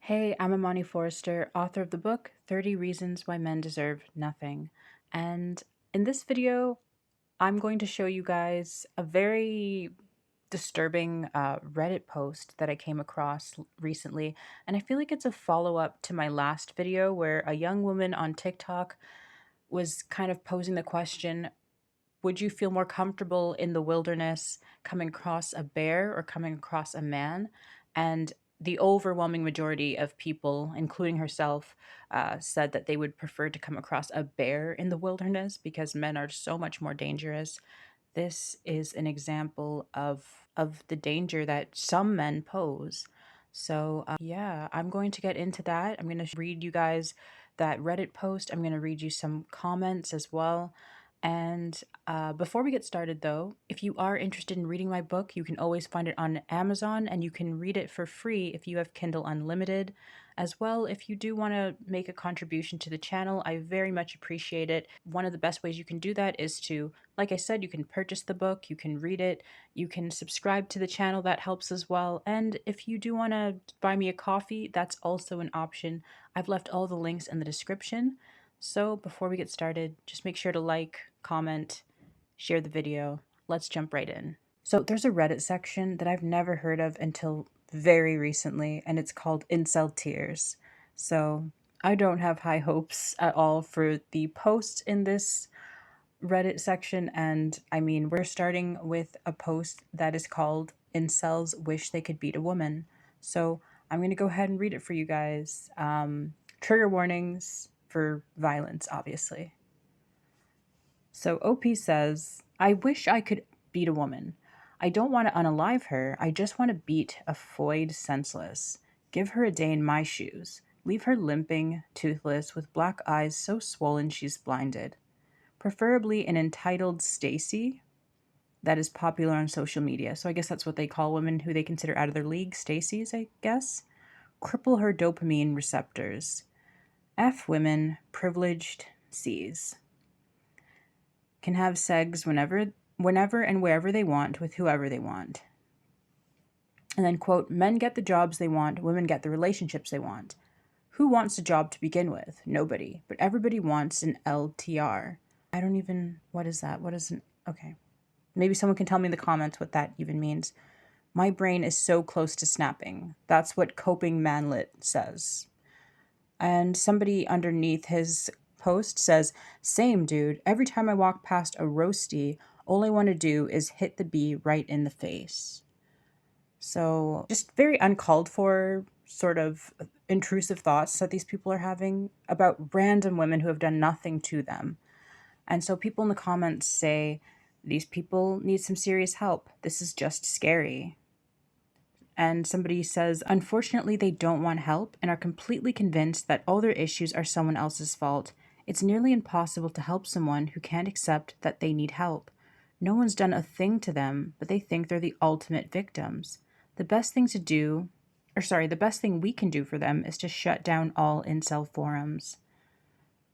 Hey, I'm Amani Forrester, author of the book 30 Reasons Why Men Deserve Nothing. And in this video, I'm going to show you guys a very disturbing Reddit post that I came across recently. And I feel like it's a follow up to my last video where a young woman on TikTok was kind of posing the question, would you feel more comfortable in the wilderness coming across a bear or coming across a man? And the overwhelming majority of people, including herself, said that they would prefer to come across a bear in the wilderness because men are so much more dangerous. This is an example of the danger that some men pose. So yeah, I'm going to get into that. I'm going to read you guys that Reddit post. I'm going to read you some comments as well. And before we get started, though, if you are interested in reading my book, you can always find it on Amazon and you can read it for free if you have Kindle Unlimited. As well, if you do want to make a contribution to the channel, I very much appreciate it. One of the best ways you can do that is to, like I said, you can purchase the book, you can read it, you can subscribe to the channel, that helps as well. And if you do want to buy me a coffee, that's also an option. I've left all the links in the description. So before we get started, just make sure to like, comment, share the video. Let's jump right in. So there's a Reddit section that I've never heard of until very recently, and it's called Incel Tears. So I don't have high hopes at all for the posts in this Reddit section. And I mean, we're starting with a post that is called Incels Wish They Could Beat a Woman. So I'm going to go ahead and read it for you guys. Trigger warnings for violence, obviously. So OP says, I wish I could beat a woman. I don't want to unalive her. I just want to beat a foid senseless. Give her a day in my shoes. Leave her limping, toothless, with black eyes so swollen she's blinded. Preferably an entitled Stacy that is popular on social media. So I guess that's what they call women who they consider out of their league, Stacy's, I guess. Cripple her dopamine receptors. F women, privileged C's. Can have sex whenever and wherever they want with whoever they want. And then, quote, men get the jobs they want, women get the relationships they want. Who wants a job to begin with? Nobody. But everybody wants an LTR. What is that? Okay. Maybe someone can tell me in the comments what that even means. My brain is so close to snapping. That's what Coping Manlet says. And somebody underneath his post says, same dude, every time I walk past a roasty, all I want to do is hit the bee right in the face. So just very uncalled for sort of intrusive thoughts that these people are having about random women who have done nothing to them. And so people in the comments say, these people need some serious help. This is just scary. And somebody says, unfortunately, they don't want help and are completely convinced that all their issues are someone else's fault. It's nearly impossible to help someone who can't accept that they need help. No one's done a thing to them, but they think they're the ultimate victims. The best thing we can do for them is to shut down all incel forums.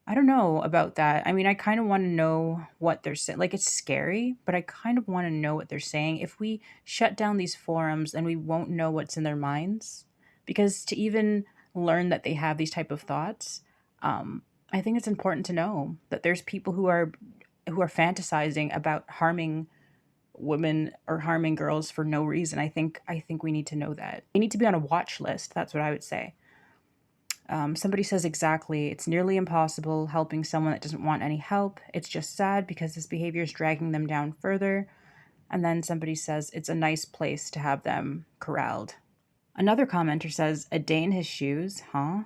I don't know about that. I mean, I kind of want to know what they're saying. Like, it's scary, but I kind of want to know what they're saying. If we shut down these forums, then we won't know what's in their minds. Because to even learn that they have these type of thoughts, I think it's important to know that there's people who are fantasizing about harming women or harming girls for no reason. I think we need to know that. They need to be on a watch list. That's what I would say. Somebody says exactly, it's nearly impossible helping someone that doesn't want any help. It's just sad because this behavior is dragging them down further. And then somebody says it's a nice place to have them corralled. Another commenter says, a day in his shoes, huh?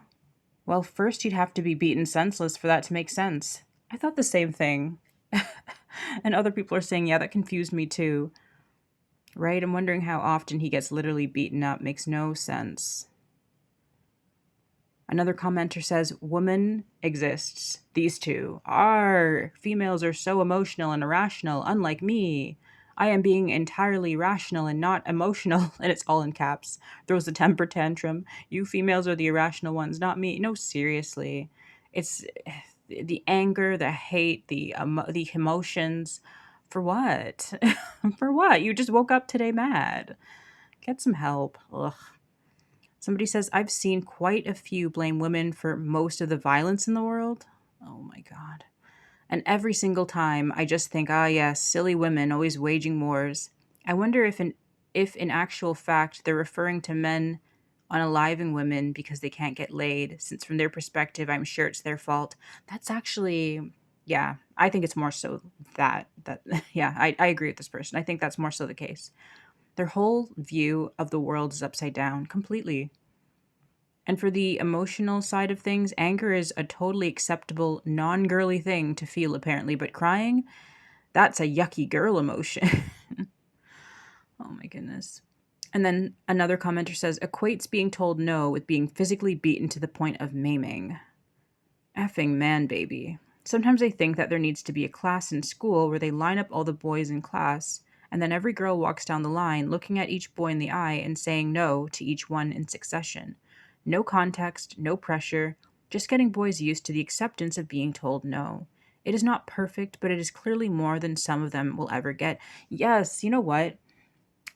Well, first you'd have to be beaten senseless for that to make sense. I thought the same thing. And other people are saying, yeah, that confused me too. Right? I'm wondering how often he gets literally beaten up. Makes no sense. Another commenter says, woman exists. These two are. Females are so emotional and irrational, unlike me. I am being entirely rational and not emotional. And it's all in caps. Throws a temper tantrum. You females are the irrational ones, not me. No, seriously. It's the anger, the hate, the emotions. For what? For what? You just woke up today mad. Get some help. Ugh. Somebody says, I've seen quite a few blame women for most of the violence in the world. Oh my God. And every single time I just think, ah, yes, silly women always waging wars. I wonder if in actual fact they're referring to men unaliving women because they can't get laid, since from their perspective, I'm sure it's their fault. That's actually, yeah, I think it's more so that yeah, I agree with this person. I think that's more so the case. Their whole view of the world is upside down completely. And for the emotional side of things, anger is a totally acceptable, non girly thing to feel, apparently, but crying, that's a yucky girl emotion. Oh my goodness. And then another commenter says, equates being told no with being physically beaten to the point of maiming. Effing man, baby. Sometimes I think that there needs to be a class in school where they line up all the boys in class, and then every girl walks down the line looking at each boy in the eye and saying no to each one in succession. No context, no pressure, just getting boys used to the acceptance of being told no. It is not perfect, but it is clearly more than some of them will ever get. Yes, you know what?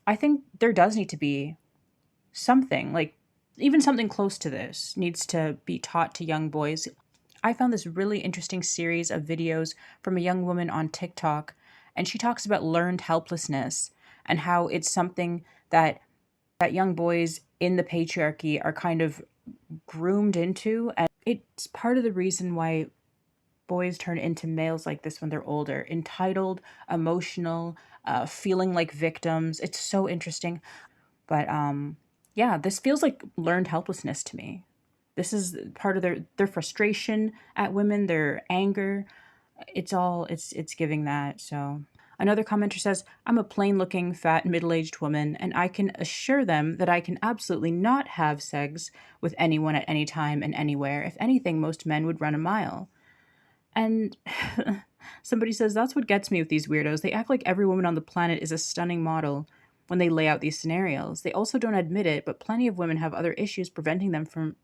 I think there does need to be something, like even something close to this needs to be taught to young boys. I found this really interesting series of videos from a young woman on TikTok, and she talks about learned helplessness and how it's something that young boys in the patriarchy are kind of groomed into, and it's part of the reason why boys turn into males like this when they're older, entitled, emotional, feeling like victims. It's so interesting. But yeah, this feels like learned helplessness to me. This is part of their frustration at women, their anger. It's giving that. So another commenter says, I'm a plain looking, fat, middle aged woman, and I can assure them that I can absolutely not have sex with anyone at any time and anywhere. If anything, most men would run a mile. And somebody says, that's what gets me with these weirdos. They act like every woman on the planet is a stunning model when they lay out these scenarios. They also don't admit it, but plenty of women have other issues preventing them from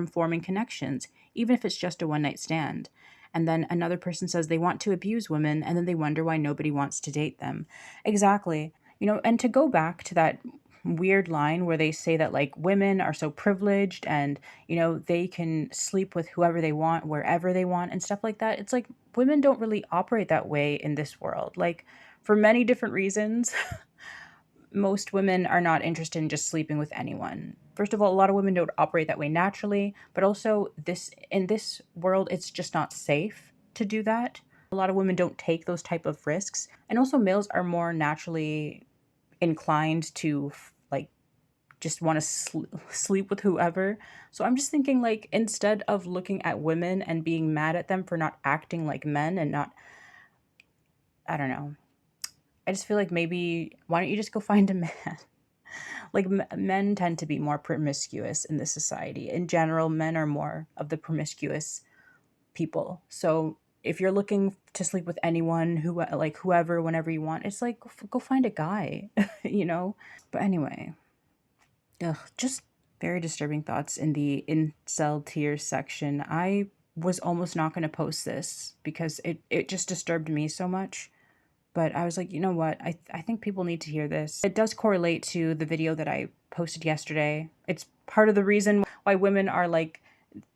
forming connections, even if it's just a one night stand. And then another person says they want to abuse women, and then they wonder why nobody wants to date them. Exactly. And to go back to that weird line where they say that like women are so privileged and they can sleep with whoever they want wherever they want and stuff like that. It's like women don't really operate that way in this world, like for many different reasons. Most women are not interested in just sleeping with anyone. First of all, a lot of women don't operate that way naturally, but also in this world it's just not safe to do that. A lot of women don't take those type of risks, and also males are more naturally inclined to like just want to sleep with whoever. So I'm just thinking, like, instead of looking at women and being mad at them for not acting like men and not, I don't know. I just feel like maybe why don't you just go find a man? Like men tend to be more promiscuous in this society. In general, men are more of the promiscuous people. So if you're looking to sleep with anyone, whoever, whenever you want, it's like go find a guy, you know. But anyway, just very disturbing thoughts in the incel tier section. I was almost not going to post this because it just disturbed me so much. But I was like, you know what? I think people need to hear this. It does correlate to the video that I posted yesterday. It's part of the reason why women are like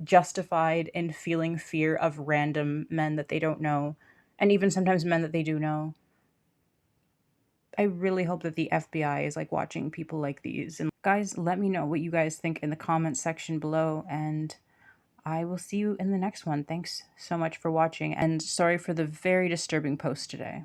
justified in feeling fear of random men that they don't know, and even sometimes men that they do know. I really hope that the FBI is like watching people like these. And guys, let me know what you guys think in the comments section below, and I will see you in the next one. Thanks so much for watching, and sorry for the very disturbing post today.